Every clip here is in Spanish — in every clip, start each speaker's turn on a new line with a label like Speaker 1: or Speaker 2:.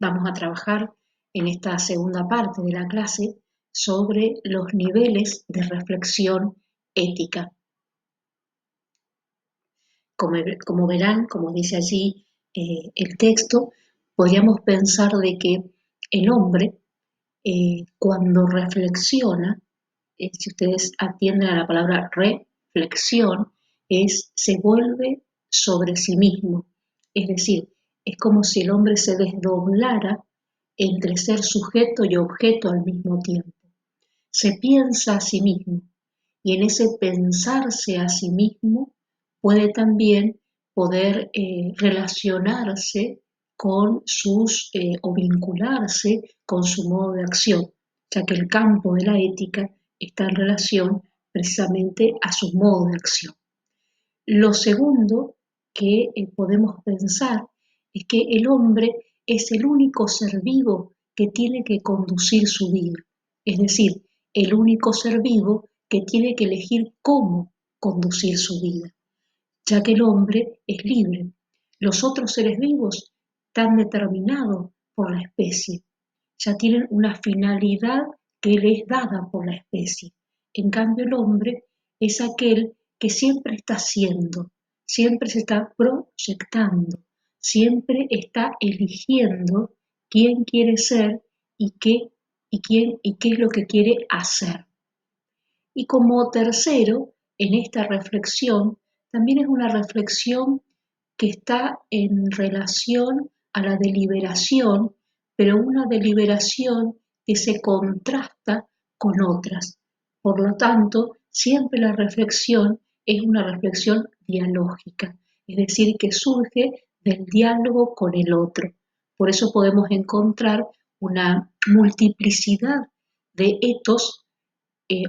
Speaker 1: Vamos a trabajar en esta segunda parte de la clase sobre los niveles de reflexión ética. Como verán, como dice allí el texto, podríamos pensar de que el hombre, cuando reflexiona, si ustedes atienden a la palabra reflexión, se vuelve sobre sí mismo. Es decir, es como si el hombre se desdoblara entre ser sujeto y objeto al mismo tiempo. Se piensa a sí mismo y en ese pensarse a sí mismo puede también poder relacionarse con o vincularse con su modo de acción, ya que el campo de la ética está en relación precisamente a su modo de acción. Lo segundo que podemos pensar es que el hombre es el único ser vivo que tiene que conducir su vida, es decir, el único ser vivo que tiene que elegir cómo conducir su vida, ya que el hombre es libre. Los otros seres vivos están determinados por la especie, ya tienen una finalidad que les es dada por la especie. En cambio, el hombre es aquel que siempre está siendo, siempre se está proyectando, siempre está eligiendo quién quiere ser y qué es lo que quiere hacer. Y como tercero, en esta reflexión, también es una reflexión que está en relación a la deliberación, pero una deliberación que se contrasta con otras. Por lo tanto, siempre la reflexión es una reflexión dialógica, es decir, que surge del diálogo con el otro. Por eso podemos encontrar una multiplicidad de etos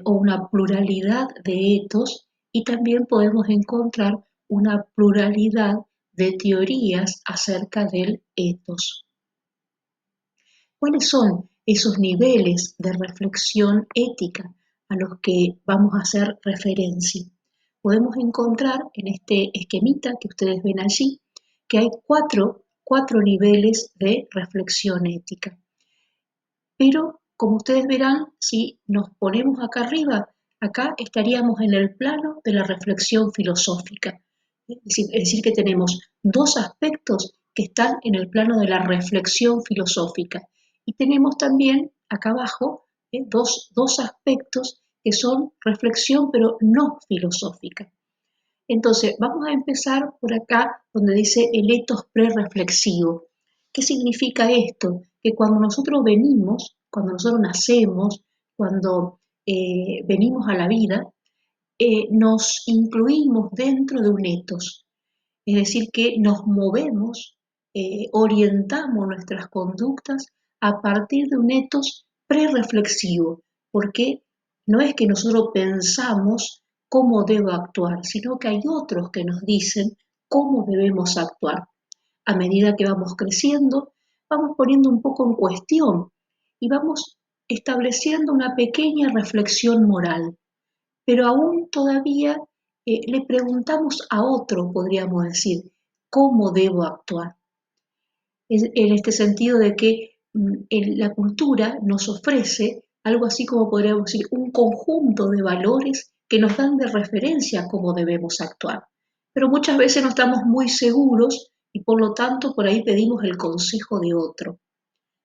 Speaker 1: o una pluralidad de etos, y también podemos encontrar una pluralidad de teorías acerca del etos. ¿Cuáles son esos niveles de reflexión ética a los que vamos a hacer referencia? Podemos encontrar en este esquemita que ustedes ven allí que hay cuatro niveles de reflexión ética. Pero como ustedes verán, si nos ponemos acá arriba, acá estaríamos en el plano de la reflexión filosófica. Es decir, que tenemos dos aspectos que están en el plano de la reflexión filosófica. Y tenemos también acá abajo dos aspectos que son reflexión pero no filosófica. Entonces, vamos a empezar por acá donde dice el etos prereflexivo. ¿Qué significa esto? Que cuando nosotros venimos, cuando nosotros nacemos, cuando venimos a la vida, nos incluimos dentro de un etos. Es decir, que nos movemos, orientamos nuestras conductas a partir de un etos prereflexivo, porque no es que nosotros pensamos cómo debo actuar, sino que hay otros que nos dicen cómo debemos actuar. A medida que vamos creciendo, vamos poniendo un poco en cuestión y vamos estableciendo una pequeña reflexión moral, pero aún todavía le preguntamos a otro, podríamos decir, cómo debo actuar. En este sentido de que la cultura nos ofrece algo así como podríamos decir un conjunto de valores que nos dan de referencia a cómo debemos actuar. Pero muchas veces no estamos muy seguros y por lo tanto por ahí pedimos el consejo de otro.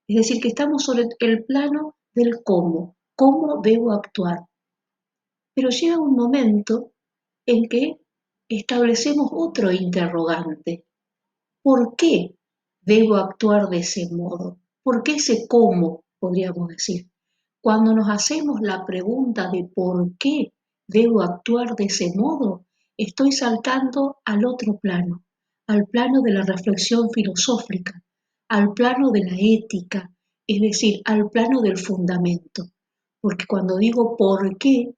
Speaker 1: Es decir, que estamos sobre el plano del cómo debo actuar. Pero llega un momento en que establecemos otro interrogante. ¿Por qué debo actuar de ese modo? ¿Por qué ese cómo, podríamos decir? Cuando nos hacemos la pregunta de por qué debo actuar de ese modo, estoy saltando al otro plano, al plano de la reflexión filosófica, al plano de la ética, es decir, al plano del fundamento. Porque cuando digo por qué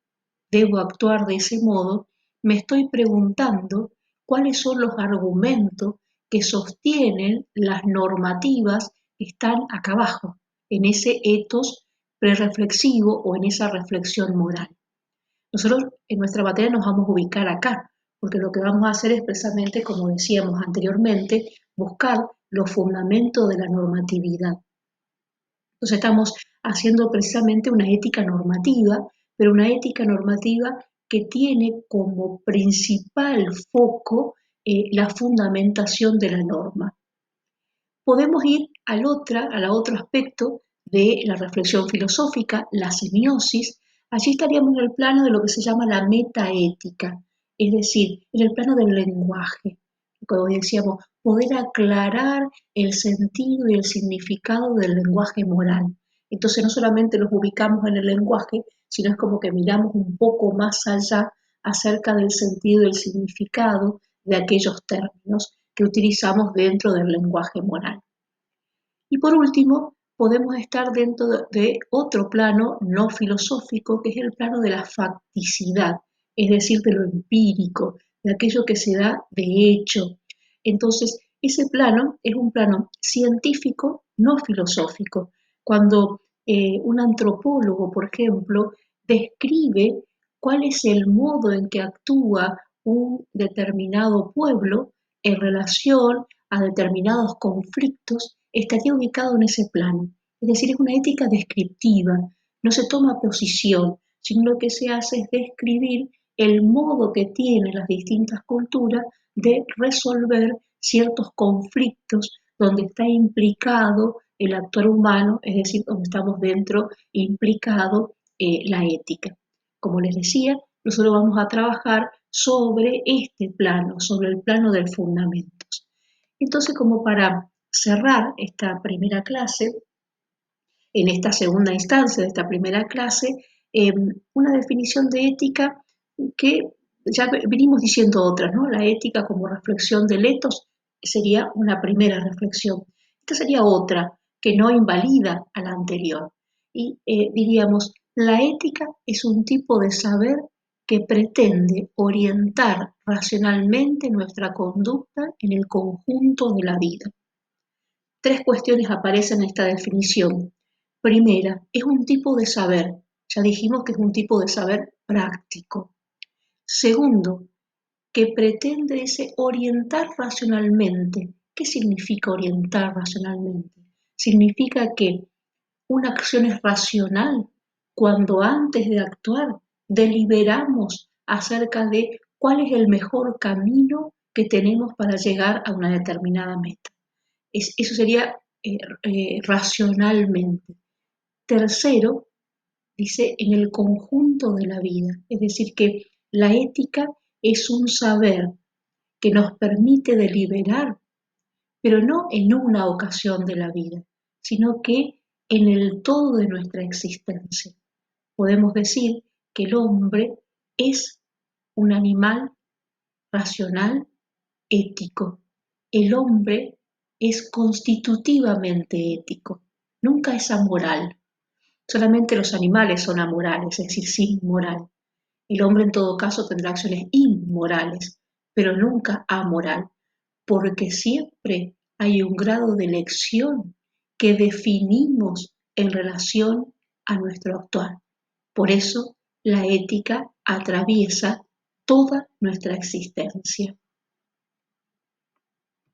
Speaker 1: debo actuar de ese modo, me estoy preguntando cuáles son los argumentos que sostienen las normativas que están acá abajo, en ese etos prereflexivo o en esa reflexión moral. Nosotros en nuestra materia nos vamos a ubicar acá, porque lo que vamos a hacer es precisamente, como decíamos anteriormente, buscar los fundamentos de la normatividad. Entonces estamos haciendo precisamente una ética normativa, pero una ética normativa que tiene como principal foco la fundamentación de la norma. Podemos ir al otro aspecto de la reflexión filosófica, la semiosis. Allí estaríamos en el plano de lo que se llama la metaética, es decir, en el plano del lenguaje. Como decíamos, poder aclarar el sentido y el significado del lenguaje moral. Entonces no solamente nos ubicamos en el lenguaje, sino es como que miramos un poco más allá acerca del sentido y el significado de aquellos términos que utilizamos dentro del lenguaje moral. Y por último, podemos estar dentro de otro plano no filosófico, que es el plano de la facticidad, es decir, de lo empírico, de aquello que se da de hecho. Entonces, ese plano es un plano científico, no filosófico. Cuando un antropólogo, por ejemplo, describe cuál es el modo en que actúa un determinado pueblo en relación a determinados conflictos, estaría ubicado en ese plano. Es decir, es una ética descriptiva, no se toma posición, sino lo que se hace es describir el modo que tienen las distintas culturas de resolver ciertos conflictos donde está implicado el actor humano, es decir, donde estamos dentro implicado la ética. Como les decía, nosotros vamos a trabajar sobre este plano, sobre el plano del fundamentos. Entonces, como para cerrar esta primera clase, en esta segunda instancia de esta primera clase, una definición de ética que ya venimos diciendo otras, ¿no? La ética como reflexión del etos sería una primera reflexión. Esta sería otra que no invalida a la anterior. Y diríamos, la ética es un tipo de saber que pretende orientar racionalmente nuestra conducta en el conjunto de la vida. Tres cuestiones aparecen en esta definición. Primera, es un tipo de saber. Ya dijimos que es un tipo de saber práctico. Segundo, que pretende orientar racionalmente. ¿Qué significa orientar racionalmente? Significa que una acción es racional cuando antes de actuar deliberamos acerca de cuál es el mejor camino que tenemos para llegar a una determinada meta. Eso sería racionalmente. Tercero, dice en el conjunto de la vida, es decir, que la ética es un saber que nos permite deliberar, pero no en una ocasión de la vida, sino que en el todo de nuestra existencia. Podemos decir que el hombre es un animal racional, ético. El hombre es constitutivamente ético, nunca es amoral. Solamente los animales son amorales, es decir, sin moral. El hombre en todo caso tendrá acciones inmorales, pero nunca amoral, porque siempre hay un grado de elección que definimos en relación a nuestro actuar. Por eso la ética atraviesa toda nuestra existencia.